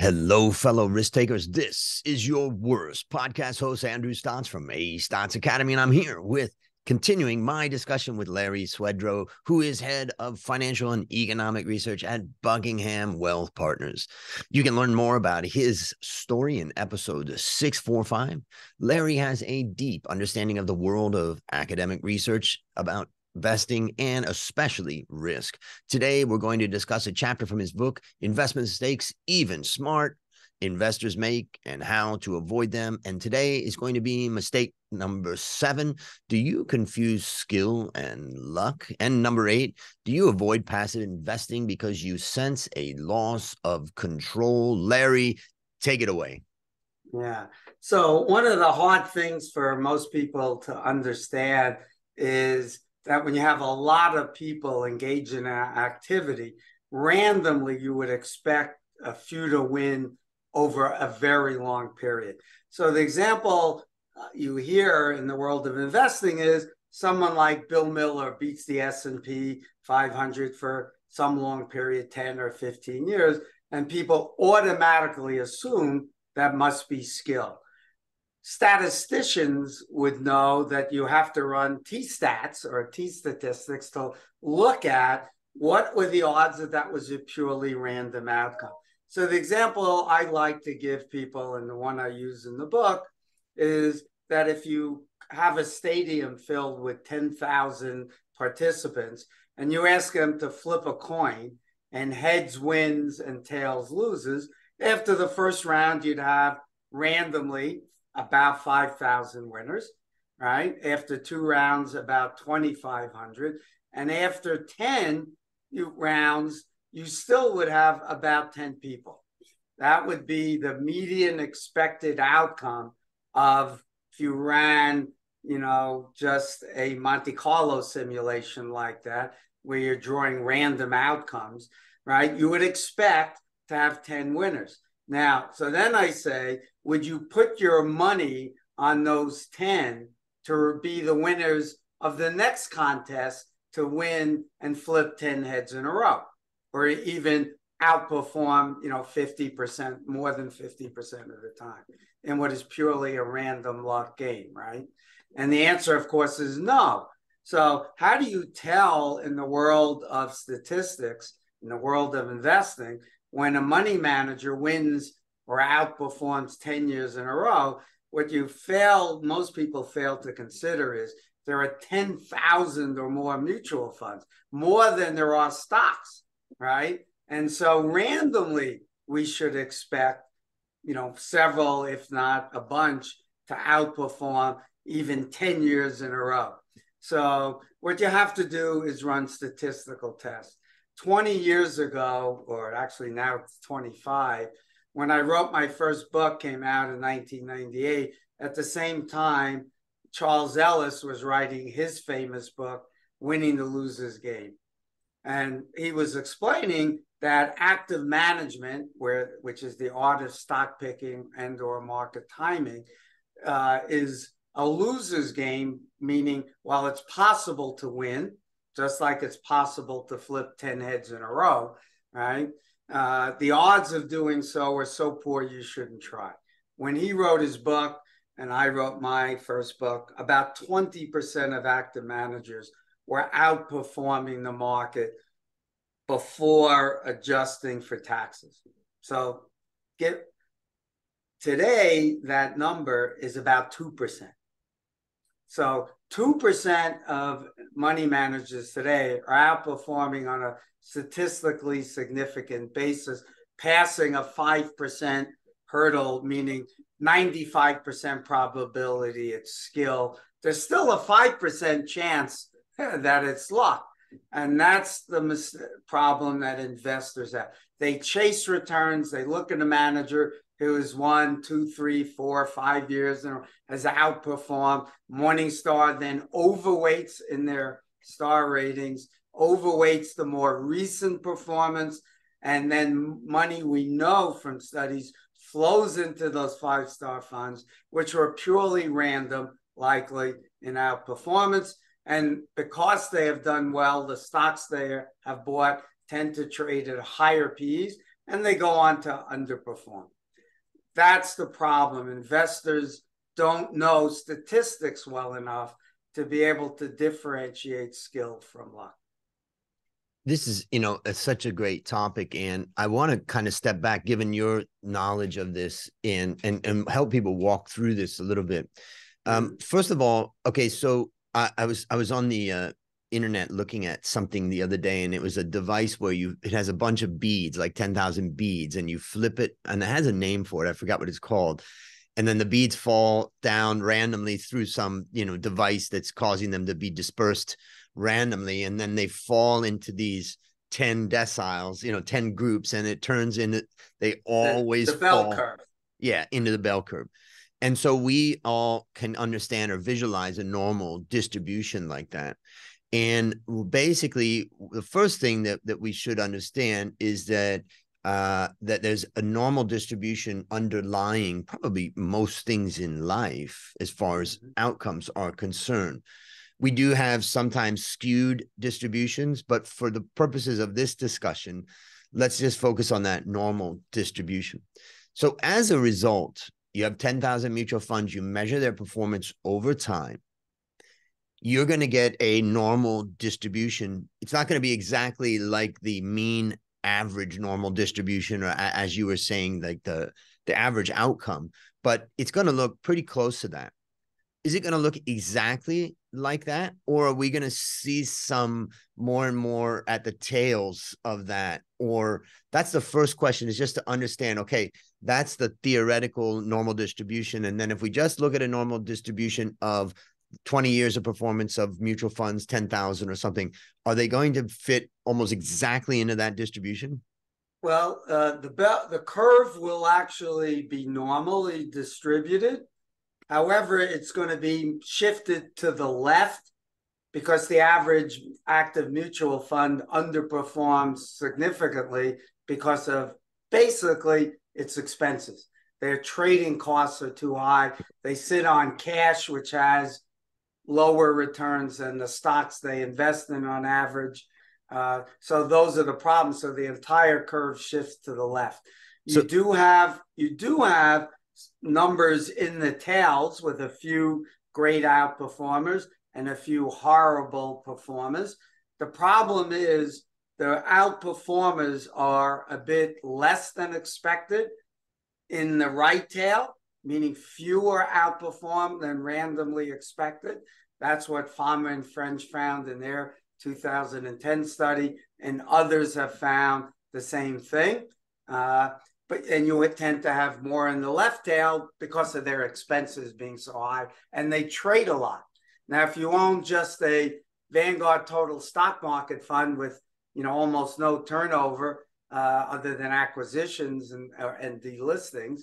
Hello, fellow risk takers. This is your worst podcast host, Andrew Stotz from Stotz Academy, and I'm here with continuing my discussion with Larry Swedroe, who is head of financial and economic research at Buckingham Wealth Partners. You can learn more about his story in episode 645. Larry has a deep understanding of the world of academic research about investing and especially risk. Today, we're going to discuss a chapter from his book, Investment Mistakes Even Smart Investors Make and How to Avoid Them. And today is going to be mistake number 7. Do you confuse skill and luck? And number 8, do you avoid passive investing because you sense a loss of control? Larry, take it away. Yeah. So one of the hard things for most people to understand is that when you have a lot of people engaged in an activity, randomly you would expect a few to win over a very long period. So the example you hear in the world of investing is someone like Bill Miller beats the S&P 500 for some long period, 10 or 15 years, and people automatically assume that must be skill. Statisticians would know that you have to run T-stats or T-statistics to look at what were the odds that was a purely random outcome. So the example I like to give people, and the one I use in the book, is that if you have a stadium filled with 10,000 participants and you ask them to flip a coin and heads wins and tails loses, after the first round, you'd have randomly about 5,000 winners, right? After 2 rounds, about 2,500. And after 10 rounds, you still would have about 10 people. That would be the median expected outcome of if you ran, just a Monte Carlo simulation like that, where you're drawing random outcomes, right? You would expect to have 10 winners. Now, so then I say, would you put your money on those 10 to be the winners of the next contest to win and flip 10 heads in a row, or even outperform, 50%, more than 50% of the time in what is purely a random luck game, right? And the answer, of course, is no. So how do you tell in the world of statistics, in the world of investing, when a money manager wins or outperforms 10 years in a row? What most people fail to consider is there are 10,000 or more mutual funds, more than there are stocks, right? And so randomly, we should expect, several, if not a bunch, to outperform even 10 years in a row. So what you have to do is run statistical tests. 20 years ago, or actually now it's 25, when I wrote my first book, came out in 1998, at the same time, Charles Ellis was writing his famous book, Winning the Loser's Game. And he was explaining that active management, which is the art of stock picking and or market timing, is a loser's game, meaning while it's possible to win, just like it's possible to flip 10 heads in a row, right? The odds of doing so are so poor you shouldn't try. When he wrote his book, and I wrote my first book, about 20% of active managers were outperforming the market before adjusting for taxes. So today, that number is about 2%. So 2% of money managers today are outperforming on a statistically significant basis, passing a 5% hurdle, meaning 95% probability it's skill. There's still a 5% chance that it's luck. And that's the problem that investors have. They chase returns. They look at a manager who is 1, 2, 3, 4, 5 years and has outperformed. Morningstar then overweights in their star ratings, overweights the more recent performance, and then money we know from studies flows into those 5-star funds, which were purely random, likely in outperformance. And because they have done well, the stocks they have bought tend to trade at higher P's and they go on to underperform. That's the problem. Investors don't know statistics well enough to be able to differentiate skill from luck. This is, such a great topic. And I want to kind of step back, given your knowledge of this, and help people walk through this a little bit. First of all, okay, so I was on the internet looking at something the other day, and it was a device where it has a bunch of beads, like 10,000 beads, and you flip it, and it has a name for it. I forgot what it's called. And then the beads fall down randomly through some, device that's causing them to be dispersed randomly. And then they fall into these 10 deciles, 10 groups, and it turns into, they always the bell curve. Yeah, into the bell curve. And so we all can understand or visualize a normal distribution like that. And basically, the first thing that we should understand is that that there's a normal distribution underlying probably most things in life as far as outcomes are concerned. We do have sometimes skewed distributions, but for the purposes of this discussion, let's just focus on that normal distribution. So as a result, you have 10,000 mutual funds, you measure their performance over time. You're going to get a normal distribution. It's not going to be exactly like the mean average normal distribution, or as you were saying, like the average outcome, but it's going to look pretty close to that. Is it going to look exactly like that? Or are we going to see some more and more at the tails of that? Or that's the first question, is just to understand, okay, that's the theoretical normal distribution. And then if we just look at a normal distribution of 20 years of performance of mutual funds, 10,000 or something, are they going to fit almost exactly into that distribution? Well, the curve will actually be normally distributed. However, it's going to be shifted to the left because the average active mutual fund underperforms significantly because of basically its expenses. Their trading costs are too high. They sit on cash, which has lower returns than the stocks they invest in on average. So those are the problems. So the entire curve shifts to the left. You do have numbers in the tails with a few great outperformers and a few horrible performers. The problem is the outperformers are a bit less than expected in the right tail, meaning fewer outperform than randomly expected. That's what Farmer and French found in their 2010 study, and others have found the same thing. And you would tend to have more in the left tail because of their expenses being so high, and they trade a lot. Now, if you own just a Vanguard Total Stock Market fund with almost no turnover other than acquisitions and delistings,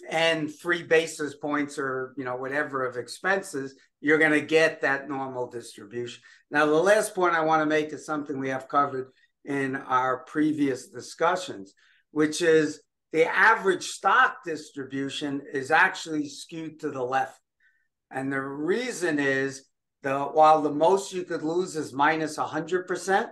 and 3 basis points or whatever of expenses, you're going to get that normal distribution. Now, the last point I want to make is something we have covered in our previous discussions, which is the average stock distribution is actually skewed to the left. And the reason is while the most you could lose is minus 100%,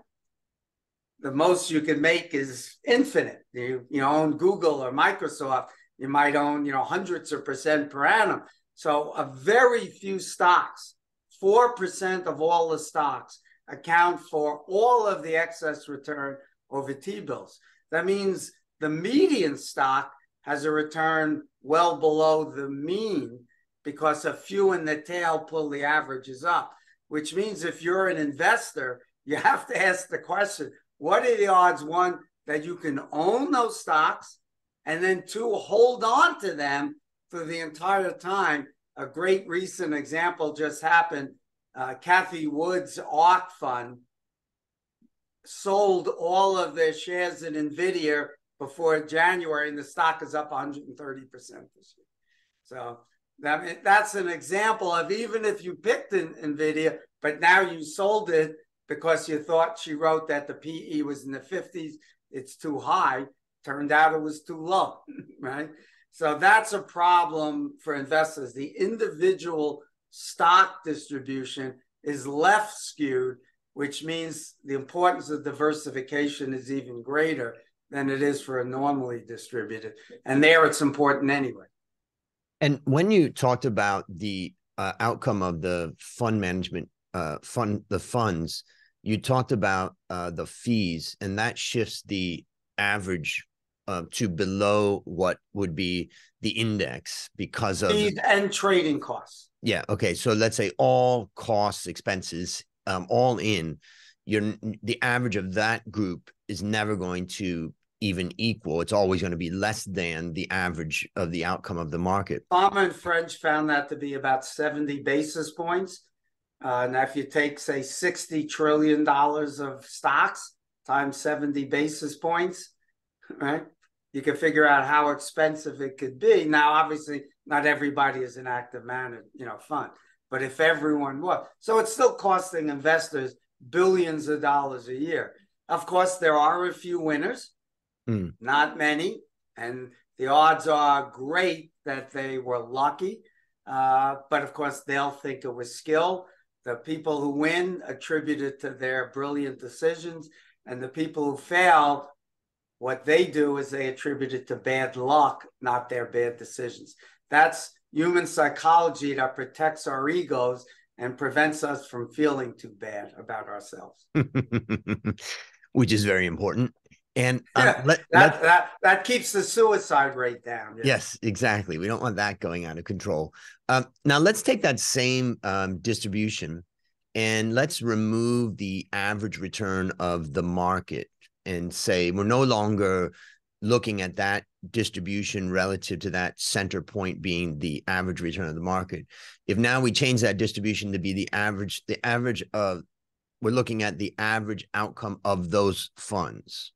the most you can make is infinite. You own Google or Microsoft, you might own, hundreds of percent per annum. So a very few stocks, 4% of all the stocks, account for all of the excess return over T-bills. That means the median stock has a return well below the mean because a few in the tail pull the averages up, which means if you're an investor, you have to ask the question, what are the odds, one, that you can own those stocks, and then 2, hold on to them for the entire time? A great recent example just happened. Kathy Wood's ARK fund sold all of their shares in NVIDIA before January, and the stock is up 130% this year. So that's an example of, even if you picked NVIDIA, but now you sold it because you thought she wrote that the PE was in the 50s, it's too high. Turned out it was too low, right? So that's a problem for investors. The individual stock distribution is left skewed, which means the importance of diversification is even greater. than it is for a normally distributed. And there it's important anyway. And when you talked about the outcome of the fund management, the funds, you talked about the fees, and that shifts the average to below what would be the index because of fees and trading costs. Yeah. Okay. So let's say all costs, expenses, all in, the average of that group is never going to even equal. It's always going to be less than the average of the outcome of the market. Palmer and French found that to be about 70 basis points. Now, if you take, say, $60 trillion of stocks times 70 basis points, right, you can figure out how expensive it could be. Now, obviously, not everybody is an active manager, fund, but if everyone was, so it's still costing investors billions of dollars a year. Of course, there are a few winners, not many, and the odds are great that they were lucky. But of course, they'll think it was skill. The people who win attribute it to their brilliant decisions, and the people who failed, what they do is they attribute it to bad luck, not their bad decisions. That's human psychology that protects our egos and prevents us from feeling too bad about ourselves. Which is very important. And that keeps the suicide rate down. Yeah. Yes, exactly. We don't want that going out of control. Now let's take that same distribution and let's remove the average return of the market and say we're no longer looking at that distribution relative to that center point being the average return of the market. If now we change that distribution to be the average of, we're looking at the average outcome of those funds.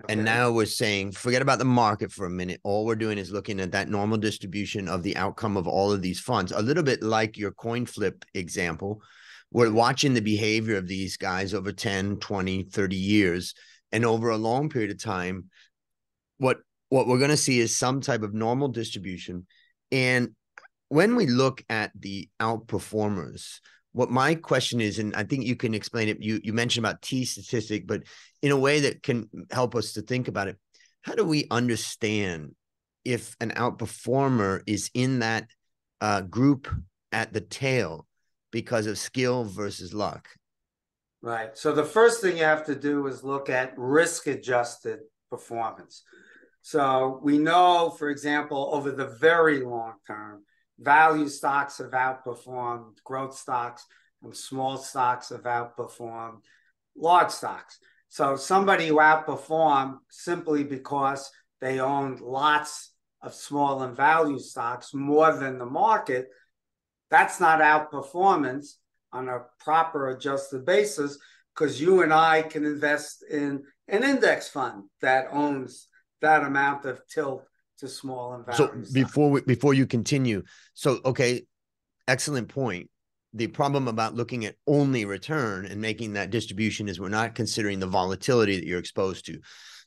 Okay. And now we're saying, forget about the market for a minute. All we're doing is looking at that normal distribution of the outcome of all of these funds, a little bit like your coin flip example. We're watching the behavior of these guys over 10, 20, 30 years. And over a long period of time, what we're going to see is some type of normal distribution. And when we look at the outperformers, what my question is, and I think you can explain it, you mentioned about T statistic, but in a way that can help us to think about it. How do we understand if an outperformer is in that group at the tail because of skill versus luck? Right. So the first thing you have to do is look at risk-adjusted performance. So we know, for example, over the very long term, value stocks have outperformed growth stocks, and small stocks have outperformed large stocks. So somebody who outperformed simply because they owned lots of small and value stocks more than the market, that's not outperformance on a proper adjusted basis, because you and I can invest in an index fund that owns that amount of tilt to small and value. So before you continue, so okay, excellent point. The problem about looking at only return and making that distribution is we're not considering the volatility that you're exposed to.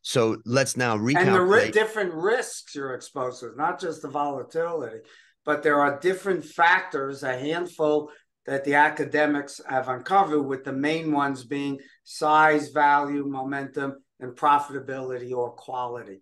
So let's now recalculate. And the different risks you're exposed to, not just the volatility, but there are different factors, a handful that the academics have uncovered, with the main ones being size, value, momentum, and profitability or quality.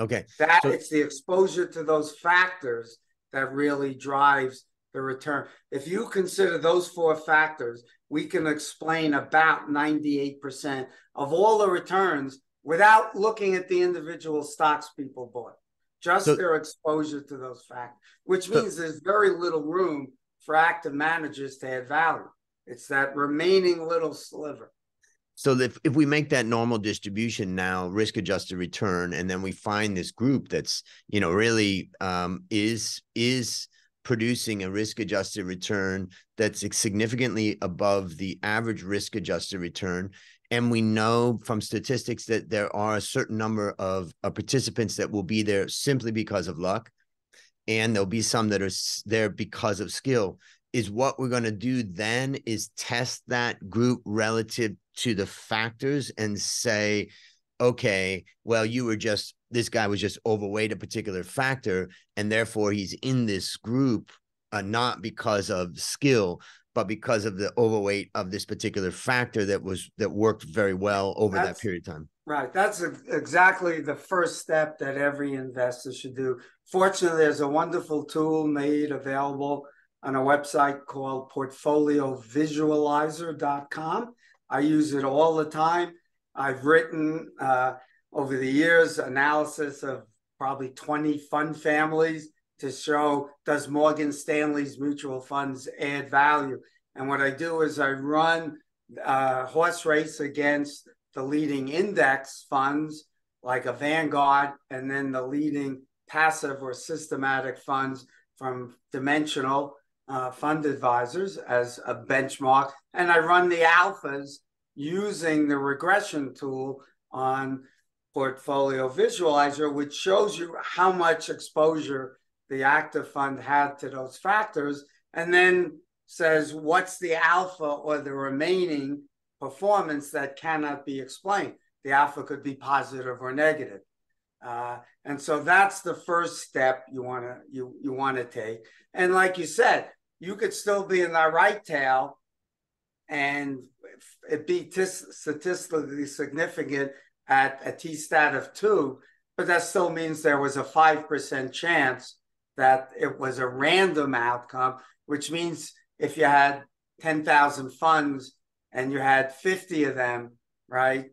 Okay. It's the exposure to those factors that really drives the return. If you consider those four factors, we can explain about 98% of all the returns without looking at the individual stocks people bought, just their exposure to those factors, which means there's very little room for active managers to add value. It's that remaining little sliver. So if we make that normal distribution now, risk-adjusted return, and then we find this group that's, really is producing a risk-adjusted return that's significantly above the average risk-adjusted return, and we know from statistics that there are a certain number of participants that will be there simply because of luck, and there'll be some that are there because of skill, is what we're going to do then is test that group relative to the factors and say, okay, well, this guy was just overweight a particular factor, and therefore he's in this group, not because of skill, but because of the overweight of this particular factor that worked very well over that period of time. Right. That's exactly the first step that every investor should do. Fortunately, there's a wonderful tool made available on a website called portfoliovisualizer.com. I use it all the time. I've written over the years analysis of probably 20 fund families to show, does Morgan Stanley's mutual funds add value? And what I do is I run a horse race against the leading index funds like a Vanguard, and then the leading passive or systematic funds from Dimensional Fund Advisors as a benchmark. And I run the alphas using the regression tool on Portfolio Visualizer, which shows you how much exposure the active fund had to those factors, and then says what's the alpha or the remaining performance that cannot be explained. The alpha could be positive or negative. And so that's the first step you want to take. And like you said, you could still be in the right tail and it be statistically significant at a t-stat of 2, but that still means there was a 5% chance that it was a random outcome, which means if you had 10,000 funds and you had 50 of them, right,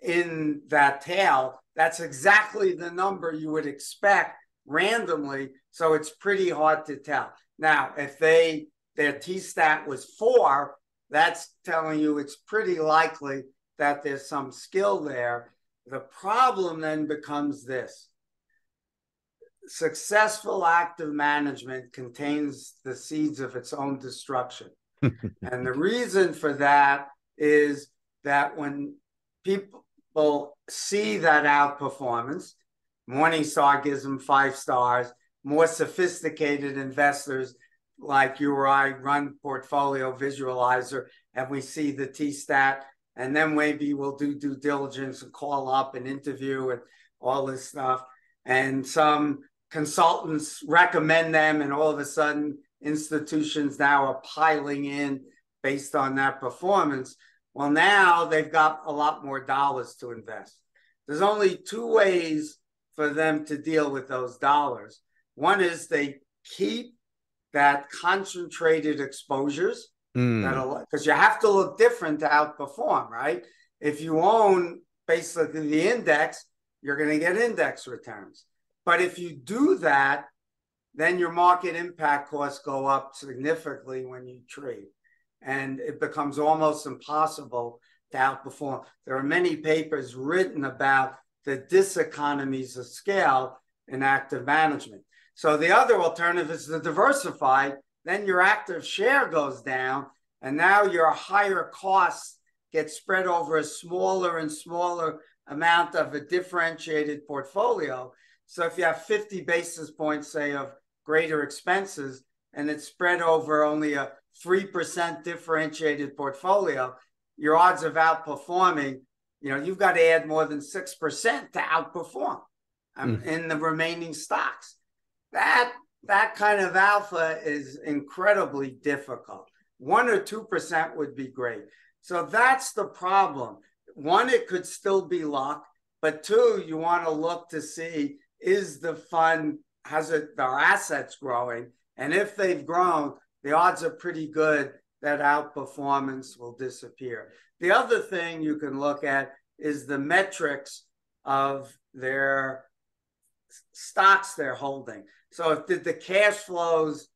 in that tail, that's exactly the number you would expect randomly. So it's pretty hard to tell. Now, if their t-stat was 4, that's telling you it's pretty likely that there's some skill there. The problem then becomes this. Successful active management contains the seeds of its own destruction. And the reason for that is that when people see that outperformance, Morningstar gives them 5 stars, more sophisticated investors like you or I run Portfolio Visualizer, and we see the t-stat, and then maybe we'll do due diligence and call up and interview and all this stuff. And some consultants recommend them, and all of a sudden institutions now are piling in based on that performance. Well, now they've got a lot more dollars to invest. There's only 2 ways for them to deal with those dollars. One is they keep that concentrated exposures, because you have to look different to outperform, right? If you own basically the index, you're going to get index returns. But if you do that, then your market impact costs go up significantly when you trade. And it becomes almost impossible to outperform. There are many papers written about the diseconomies of scale in active management. So the other alternative is to diversify. Then your active share goes down, and now your higher costs get spread over a smaller and smaller amount of a differentiated portfolio. So if you have 50 basis points, say, of greater expenses, and it's spread over only a 3% differentiated portfolio, your odds of outperforming, you've got to add more than 6% to outperform in the remaining stocks. That kind of alpha is incredibly difficult. 1 or 2% would be great. So that's the problem. 1, it could still be luck, but 2, you want to look to see, is the fund, their assets growing? And if they've grown, the odds are pretty good that outperformance will disappear. The other thing you can look at is the metrics of their stocks they're holding. So if the cash flows,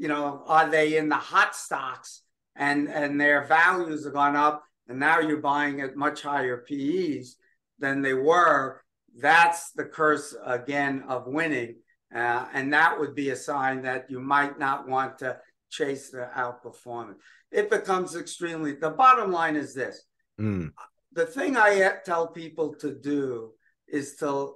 are they in the hot stocks and their values have gone up, and now you're buying at much higher PEs than they were, that's the curse again of winning. And that would be a sign that you might not want to chase the outperformance. It becomes the bottom line is this. The thing I tell people to do is to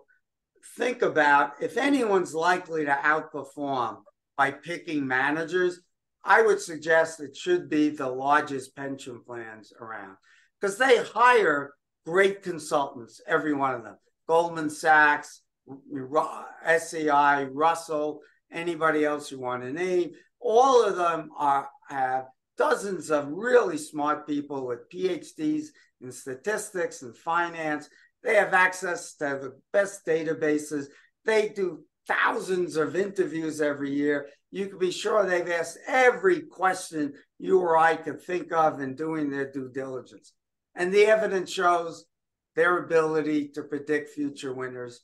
think about, if anyone's likely to outperform by picking managers, I would suggest it should be the largest pension plans around, because they hire great consultants, every one of them. Goldman Sachs, SEI, Russell, anybody else you want to name. All of them have dozens of really smart people with PhDs in statistics and finance, They have access to the best databases. They do thousands of interviews every year. You can be sure they've asked every question you or I could think of in doing their due diligence. And the evidence shows their ability to predict future winners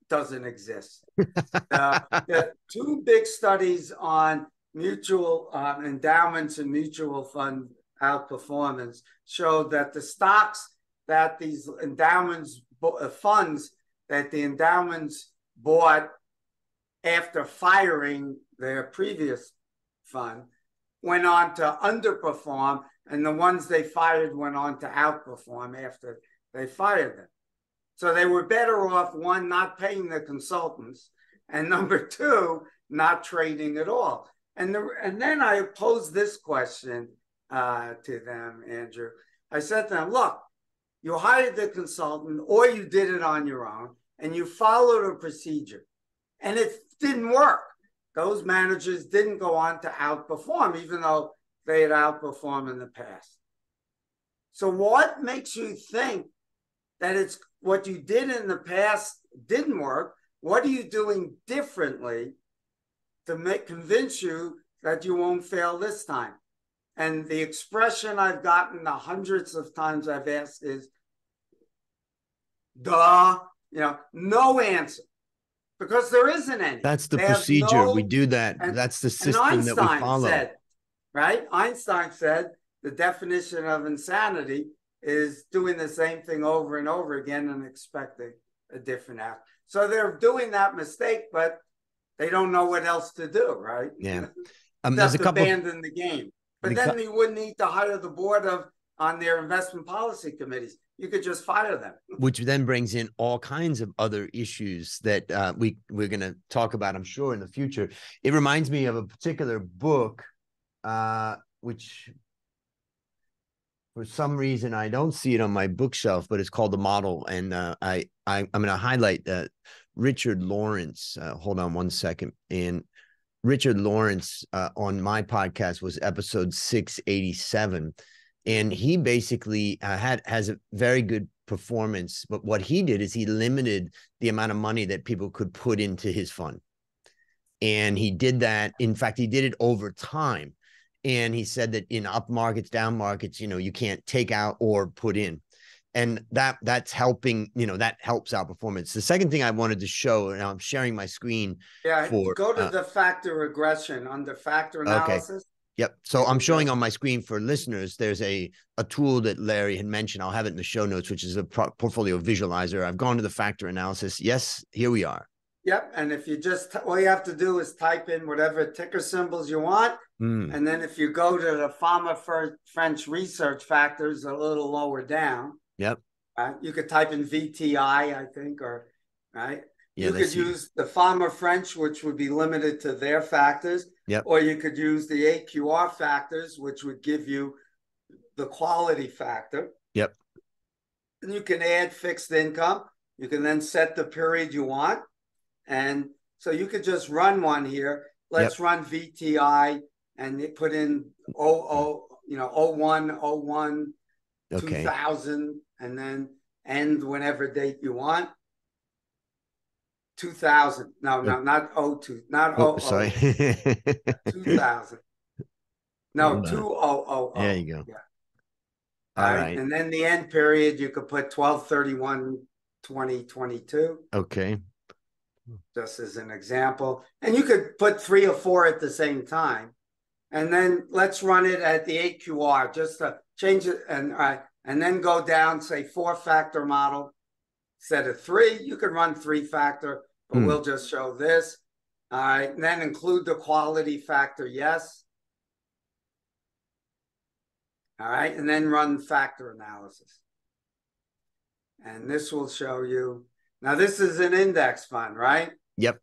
doesn't exist. The two big studies on mutual endowments and mutual fund outperformance showed that the stocks that these endowments funds that the endowments bought after firing their previous fund went on to underperform, and the ones they fired went on to outperform after they fired them. So they were better off, one, not paying the consultants, and number two, not trading at all. And then I posed this question to them, Andrew. I said to them, look, you hired the consultant or you did it on your own and you followed a procedure and it didn't work. Those managers didn't go on to outperform, even though they had outperformed in the past. So what makes you think that it's what you did in the past didn't work? What are you doing differently to convince you that you won't fail this time? And the expression I've gotten the hundreds of times I've asked is, duh, no answer. Because there isn't any. That's the procedure. We do that. That's the system that we follow. Einstein said the definition of insanity is doing the same thing over and over again and expecting a different outcome. So they're doing that mistake, but they don't know what else to do, right? Yeah. There's a couple abandon the game. But then they wouldn't need to hire the board on their investment policy committees. You could just fire them. Which then brings in all kinds of other issues that we're going to talk about, I'm sure, in the future. It reminds me of a particular book, which for some reason I don't see it on my bookshelf, but it's called The Model. And I'm going to highlight Richard Lawrence. Hold on one second. And Richard Lawrence on my podcast was episode 687. And he basically has a very good performance. But what he did is he limited the amount of money that people could put into his fund. And he did that. In fact, he did it over time. And he said that in up markets, down markets, you can't take out or put in. And that's helping, that helps our performance. The second thing I wanted to show, and I'm sharing my screen. Go to the factor regression under factor analysis. Okay. Yep. So I'm showing on my screen for listeners, there's a tool that Larry had mentioned. I'll have it in the show notes, which is a portfolio visualizer. I've gone to the factor analysis. Yes, here we are. Yep. And if you all you have to do is type in whatever ticker symbols you want. And then if you go to the Fama French research factors a little lower down. Yep. You could type in VTI, I think, or right. Yeah, you could use the Fama French, which would be limited to their factors. Yep. Or you could use the AQR factors, which would give you the quality factor. Yep. And you can add fixed income. You can then set the period you want. And so you could just run one here. Let's run VTI and put in 01, 01, 2000, and then end whenever date you want. 2000. No, not 02. Not 00. Sorry. 2000. No, 2000. There you go. Yeah. All right. And then the end period, you could put 12/31/2022. Okay. Just as an example. And you could put 3 or 4 at the same time. And then let's run it at the AQR just to change it. And then go down, say 4-factor model. Instead of 3, you could run 3-factor, but we'll just show this. All right. And then include the quality factor. Yes. All right. And then run factor analysis. And this will show you. Now, this is an index fund, right? Yep.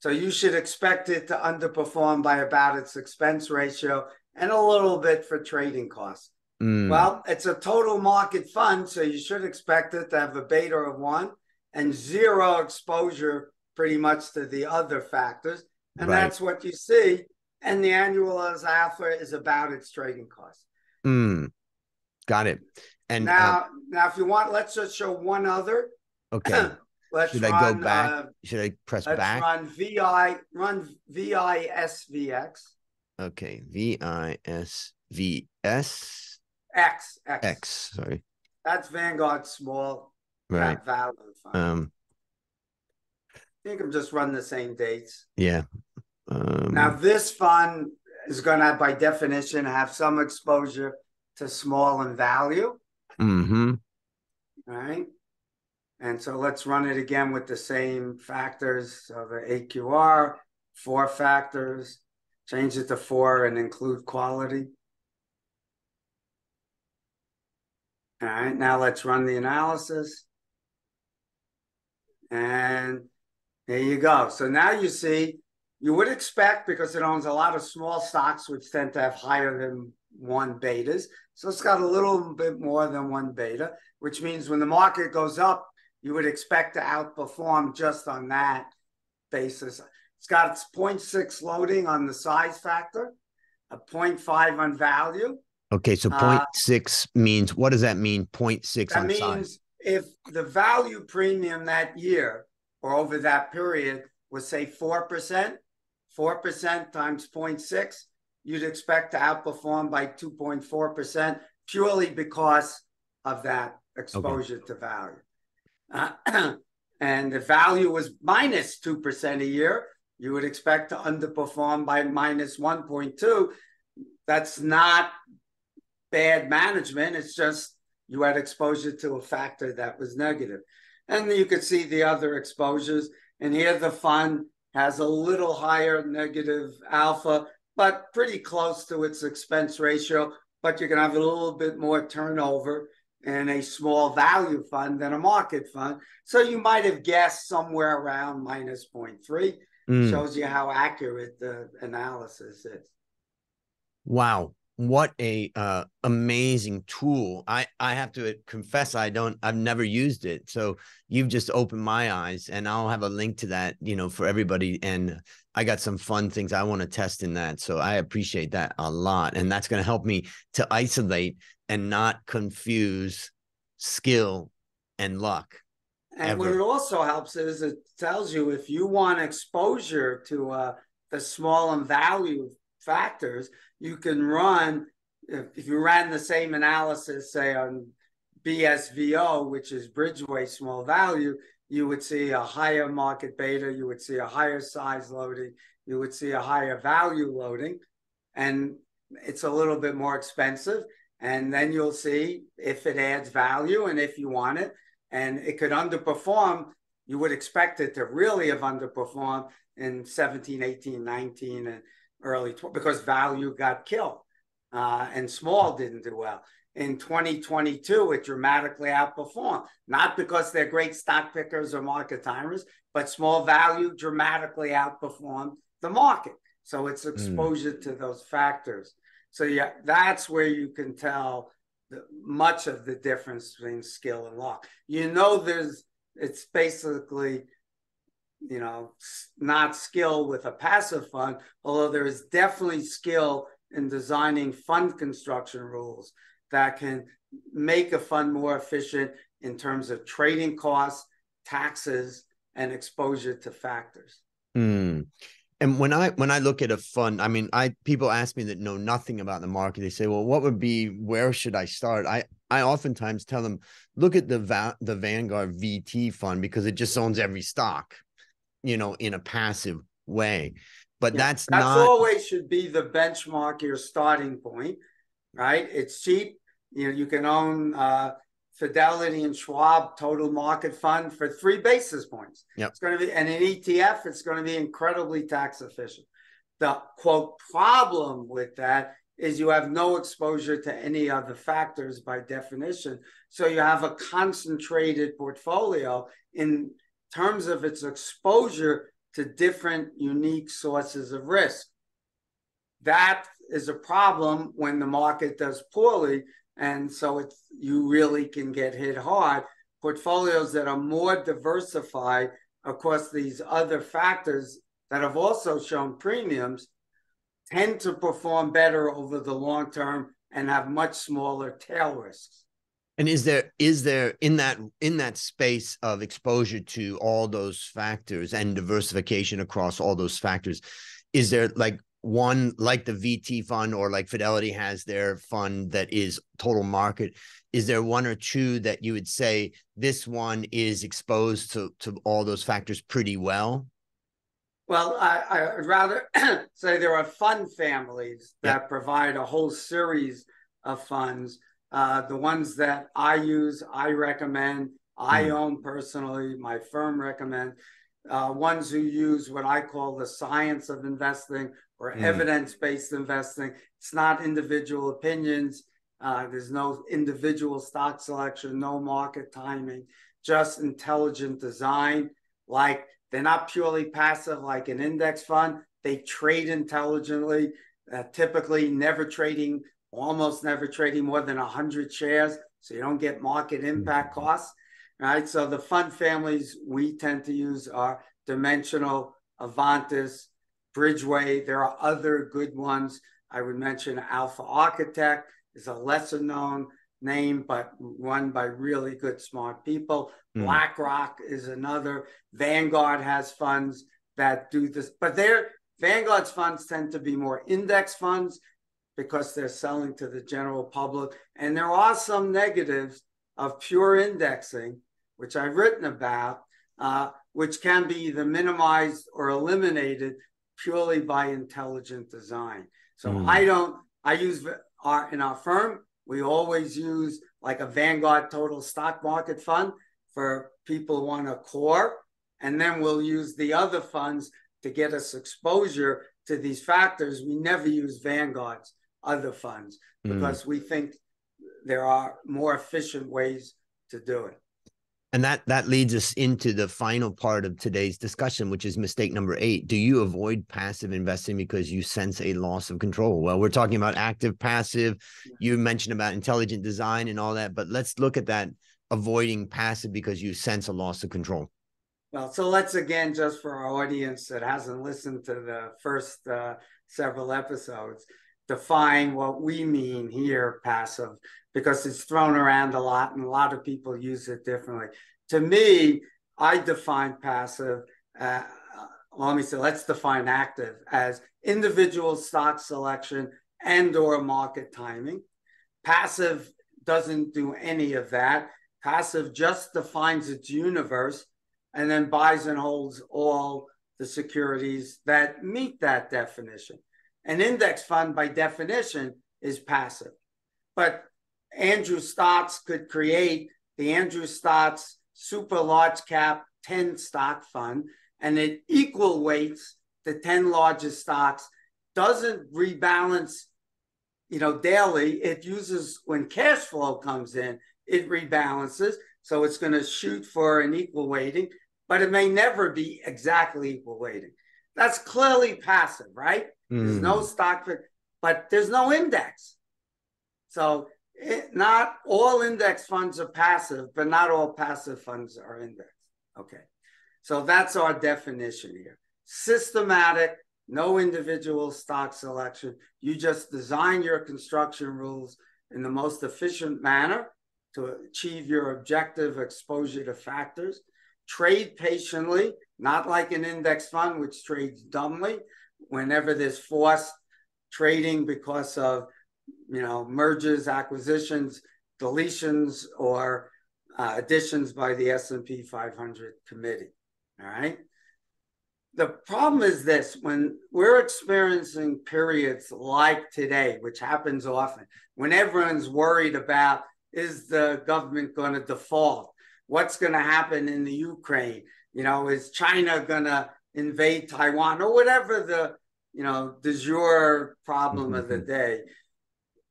So you should expect it to underperform by about its expense ratio and a little bit for trading costs. Well, it's a total market fund, so you should expect it to have a beta of 1 and 0 exposure pretty much to the other factors. And that's what you see. And the annualized alpha is about its trading costs. Got it. And now if you want, let's just show one other. okay. Let's Should run, I go back? Should I press let's back? run VISVX. Okay, VISVS X. Sorry. That's Vanguard small Right. cap value fund. I think I'm just running the same dates. Yeah. Now this fund is going to, by definition, have some exposure to small in value. Mm-hmm. All right. And so let's run it again with the same factors. So the AQR, 4 factors, change it to 4 and include quality. All right, now let's run the analysis. And there you go. So now you see, you would expect, because it owns a lot of small stocks, which tend to have higher than 1 betas. So it's got a little bit more than 1 beta, which means when the market goes up, you would expect to outperform just on that basis. It's got 0.6 loading on the size factor, a 0.5 on value. Okay, so 0.6 means, what does that mean, 0.6 on size? That means if the value premium that year or over that period was, say, 4%, 4% times 0.6, you'd expect to outperform by 2.4% purely because of that exposure to value. And if value was minus 2% a year, you would expect to underperform by minus 1.2. That's not bad management. It's just you had exposure to a factor that was negative. And you could see the other exposures. And here the fund has a little higher negative alpha, but pretty close to its expense ratio. But you can have a little bit more turnover in a small value fund than a market fund. So you might have guessed somewhere around minus 0.3. Shows you how accurate the analysis is. Wow. What a amazing tool. I have to confess, I've never used it. So you've just opened my eyes, and I'll have a link to that, for everybody. And I got some fun things I want to test in that. So I appreciate that a lot. And that's going to help me to isolate and not confuse skill and luck. And what it also helps is it tells you if you want exposure to the small and value factors, you can run, if you ran the same analysis, say on BSVO, which is Bridgeway small value, you would see a higher market beta, you would see a higher size loading, you would see a higher value loading, and it's a little bit more expensive. And then you'll see if it adds value and if you want it. And it could underperform. You would expect it to really have underperformed in 17, 18, 19, and early 20, because value got killed and small didn't do well. In 2022, it dramatically outperformed, not because they're great stock pickers or market timers, but small value dramatically outperformed the market. So it's exposure to those factors. So yeah, that's where you can tell much of the difference between skill and luck. It's basically, not skill with a passive fund, although there is definitely skill in designing fund construction rules that can make a fund more efficient in terms of trading costs, taxes, and exposure to factors. And when I look at a fund, people ask me that know nothing about the market. They say, well, where should I start? I oftentimes tell them, look at the Vanguard VT fund, because it just owns every stock, in a passive way. But that's not always should be the benchmark, your starting point, right? It's cheap. You can own Fidelity and Schwab total market fund for 3 basis points. Yep. It's going to be, and an ETF, it's going to be incredibly tax efficient. The quote problem with that is you have no exposure to any other factors by definition. So you have a concentrated portfolio in terms of its exposure to different unique sources of risk. That is a problem when the market does poorly. And so you really can get hit hard. Portfolios that are more diversified across these other factors that have also shown premiums tend to perform better over the long term and have much smaller tail risks. And is there in that space of exposure to all those factors and diversification across all those factors, is there like one, like the VT fund or like Fidelity has their fund that is total market? Is there one or two that you would say this one is exposed to all those factors pretty well? Well, I'd rather say there are fund families that provide a whole series of funds. The ones that I use, I recommend, I own personally, my firm recommend. Ones who use what I call the science of investing or evidence-based investing. It's not individual opinions. There's no individual stock selection, no market timing, just intelligent design. Like, they're not purely passive like an index fund. They trade intelligently, typically almost never trading more than 100 shares, so you don't get market impact costs. Right? So the fund families we tend to use are Dimensional, Avantis, Bridgeway. There are other good ones. I would mention Alpha Architect is a lesser known name, but run by really good, smart people. BlackRock is another. Vanguard has funds that do this, but Vanguard's funds tend to be more index funds because they're selling to the general public. And there are some negatives of pure indexing, which I've written about, which can be either minimized or eliminated purely by intelligent design. So in our firm, we always use like a Vanguard total stock market fund for people who want a core. And then we'll use the other funds to get us exposure to these factors. We never use Vanguard's other funds because we think there are more efficient ways to do it. And that leads us into the final part of today's discussion, which is mistake number 8. Do you avoid passive investing because you sense a loss of control? Well, we're talking about active, passive. You mentioned about intelligent design and all that, but let's look at that avoiding passive because you sense a loss of control. Well, so let's again, just for our audience that hasn't listened to the first several episodes, define what we mean here, passive, because it's thrown around a lot and a lot of people use it differently. To me, I define passive, let's define active as individual stock selection and or market timing. Passive doesn't do any of that. Passive just defines its universe and then buys and holds all the securities that meet that definition. An index fund, by definition, is passive. But Andrew Stotz could create the Andrew Stotz super large cap 10 stock fund, and it equal weights the 10 largest stocks, doesn't rebalance, daily. It uses, when cash flow comes in, it rebalances. So it's going to shoot for an equal weighting, but it may never be exactly equal weighting. That's clearly passive, right? There's no stock, but there's no index. So not all index funds are passive, but not all passive funds are indexed. Okay. So that's our definition here. Systematic, no individual stock selection. You just design your construction rules in the most efficient manner to achieve your objective exposure to factors. Trade patiently, not like an index fund, which trades dumbly whenever there's forced trading because of mergers, acquisitions, deletions, or additions by the S&P 500 committee. All right. The problem is this: when we're experiencing periods like today, which happens often, when everyone's worried about, is the government going to default? What's going to happen in the Ukraine? Is China going to invade Taiwan, or whatever the, du jour problem of the day?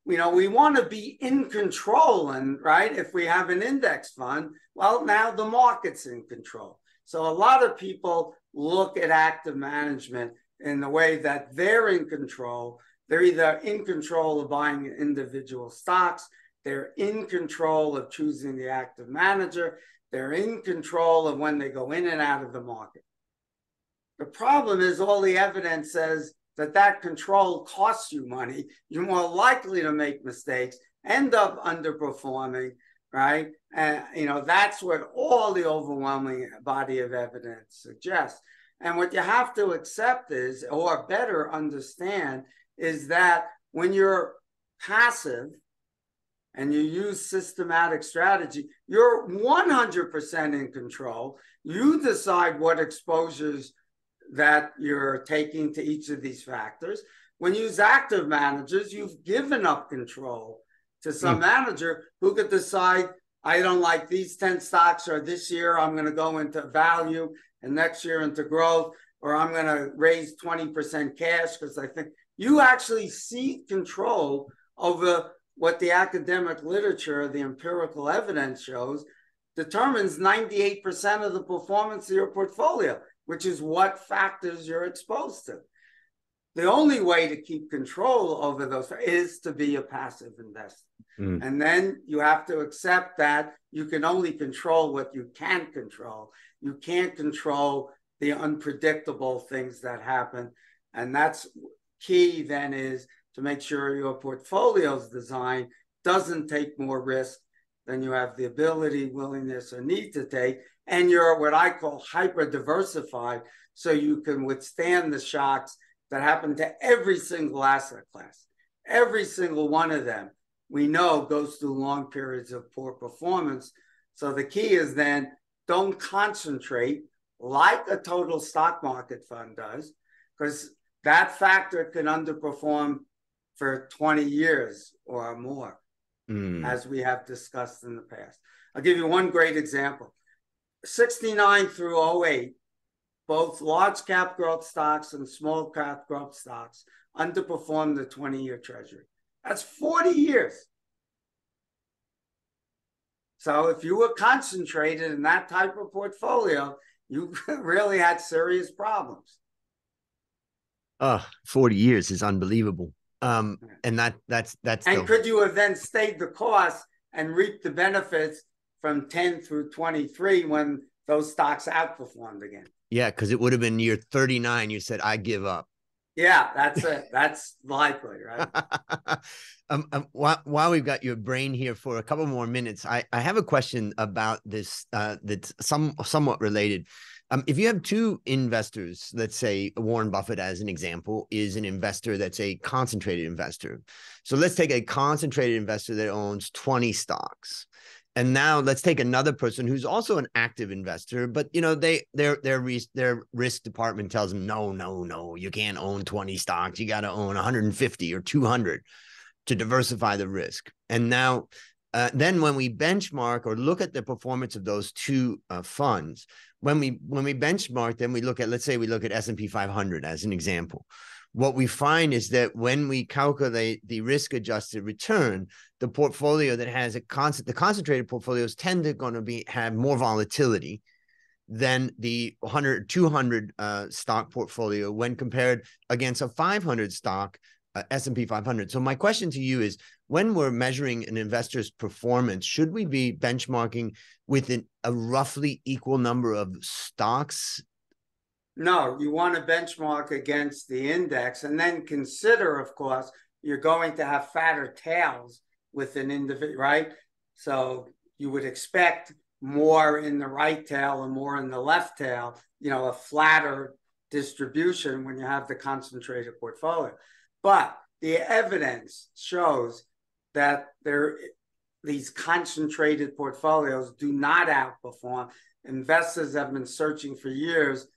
We want to be in control. And right, if we have an index fund, well, now the market's in control. So a lot of people look at active management in the way that they're in control. They're either in control of buying individual stocks, they're in control of choosing the active manager, they're in control of when they go in and out of the market. The problem is all the evidence says that control costs you money. You're more likely to make mistakes, end up underperforming, right? And, that's what all the overwhelming body of evidence suggests. And what you have to accept is, or better understand, is that when you're passive and you use systematic strategy, you're 100% in control. You decide what exposures that you're taking to each of these factors. When you use active managers, you've given up control to some manager who could decide, I don't like these 10 stocks, or this year I'm going to go into value and next year into growth, or I'm going to raise 20% cash because I think you actually see control over what the academic literature, the empirical evidence shows, determines 98% of the performance of your portfolio, which is what factors you're exposed to. The only way to keep control over those is to be a passive investor. And then you have to accept that you can only control what you can control. You can't control the unpredictable things that happen. And that's key then, is to make sure your portfolio's design doesn't take more risk than you have the ability, willingness, or need to take. And you're what I call hyper diversified, so you can withstand the shocks that happen to every single asset class. Every single one of them, we know, goes through long periods of poor performance. So the key is then, don't concentrate like a total stock market fund does, because that factor can underperform for 20 years or more, as we have discussed in the past. I'll give you one great example. 69 through 08, both large cap growth stocks and small cap growth stocks underperformed the 20-year treasury. That's 40 years. So if you were concentrated in that type of portfolio, you really had serious problems. 40 years is unbelievable. And that's and could you have then stayed the course and reaped the benefits from 10 through 23 when those stocks outperformed again? Yeah, because it would have been year 39. You said, I give up. Yeah, that's it. That's likely, right? While we've got your brain here for a couple more minutes, I have a question about this that's somewhat related. If you have two investors, let's say Warren Buffett, as an example, is an investor that's a concentrated investor. So let's take a concentrated investor that owns 20 stocks. And now let's take another person who's also an active investor, but their risk department tells them, no, you can't own 20 stocks. You got to own 150 or 200 to diversify the risk. And now, then when we benchmark or look at the performance of those two funds, when we benchmark, then we look at, let's say we look at S&P 500 as an example. What we find is that when we calculate the risk-adjusted return, the portfolio that has the concentrated portfolios tend to have more volatility than the 100, 200 stock portfolio when compared against a 500 stock S&P 500. So my question to you is, when we're measuring an investor's performance, should we be benchmarking within a roughly equal number of stocks? No, you want to benchmark against the index, and then consider, of course, you're going to have fatter tails with an individual, right? So you would expect more in the right tail and more in the left tail, a flatter distribution when you have the concentrated portfolio. But the evidence shows that these concentrated portfolios do not outperform. Investors have been searching for years.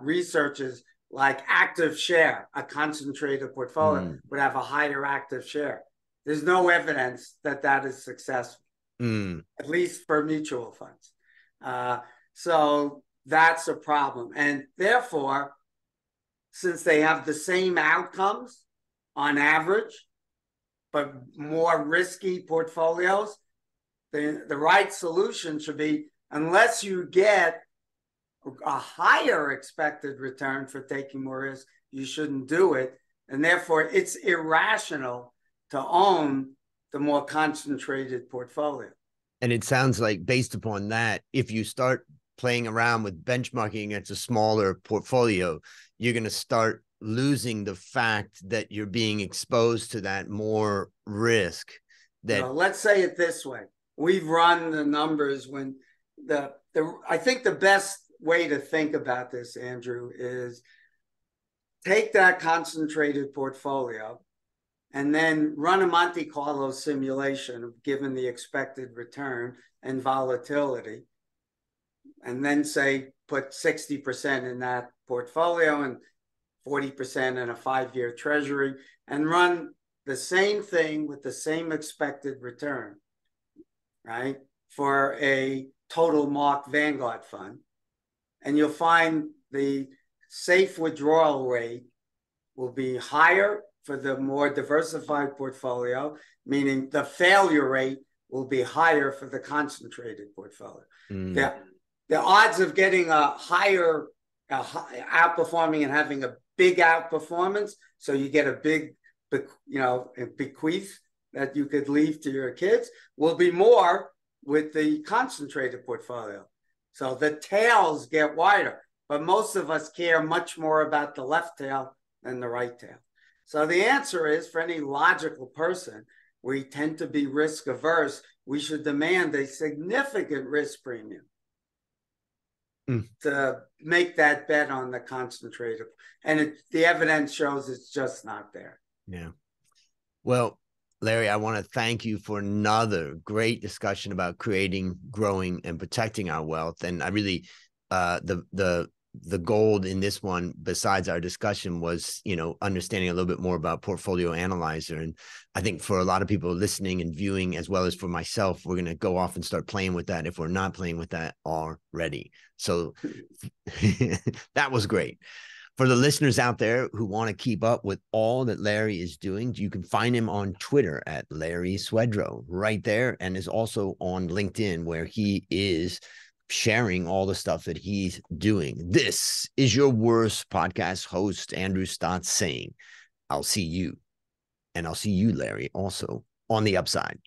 Researchers like active share, a concentrated portfolio would have a higher active share. There's no evidence that is successful, at least for mutual funds. So that's a problem. And therefore, since they have the same outcomes on average, but more risky portfolios, the right solution should be, unless you get a higher expected return for taking more risk, you shouldn't do it. And therefore, it's irrational to own the more concentrated portfolio. And it sounds like, based upon that, if you start playing around with benchmarking against a smaller portfolio, you're going to start losing the fact that you're being exposed to that more risk. Let's say it this way. we've run the numbers when I think the best way to think about this, Andrew, is take that concentrated portfolio and then run a Monte Carlo simulation given the expected return and volatility, and then say put 60% in that portfolio and 40% in a 5-year treasury, and run the same thing with the same expected return, right, for a total mark Vanguard fund. And you'll find the safe withdrawal rate will be higher for the more diversified portfolio, meaning the failure rate will be higher for the concentrated portfolio. The odds of getting a higher outperforming and having a big outperformance, so you get a big, bequeath that you could leave to your kids, will be more with the concentrated portfolio. So the tails get wider, but most of us care much more about the left tail than the right tail. So the answer is, for any logical person, we tend to be risk averse. We should demand a significant risk premium to make that bet on the concentrated. And the evidence shows it's just not there. Yeah. Well, Larry, I want to thank you for another great discussion about creating, growing, and protecting our wealth. And I really, the gold in this one, besides our discussion, was, understanding a little bit more about Portfolio Analyzer. And I think for a lot of people listening and viewing, as well as for myself, we're going to go off and start playing with that if we're not playing with that already. So that was great. For the listeners out there who want to keep up with all that Larry is doing, you can find him on Twitter at Larry Swedroe right there, and is also on LinkedIn, where he is sharing all the stuff that he's doing. This is your worst podcast host, Andrew Stotz, saying, I'll see you, and I'll see you, Larry, also on the upside.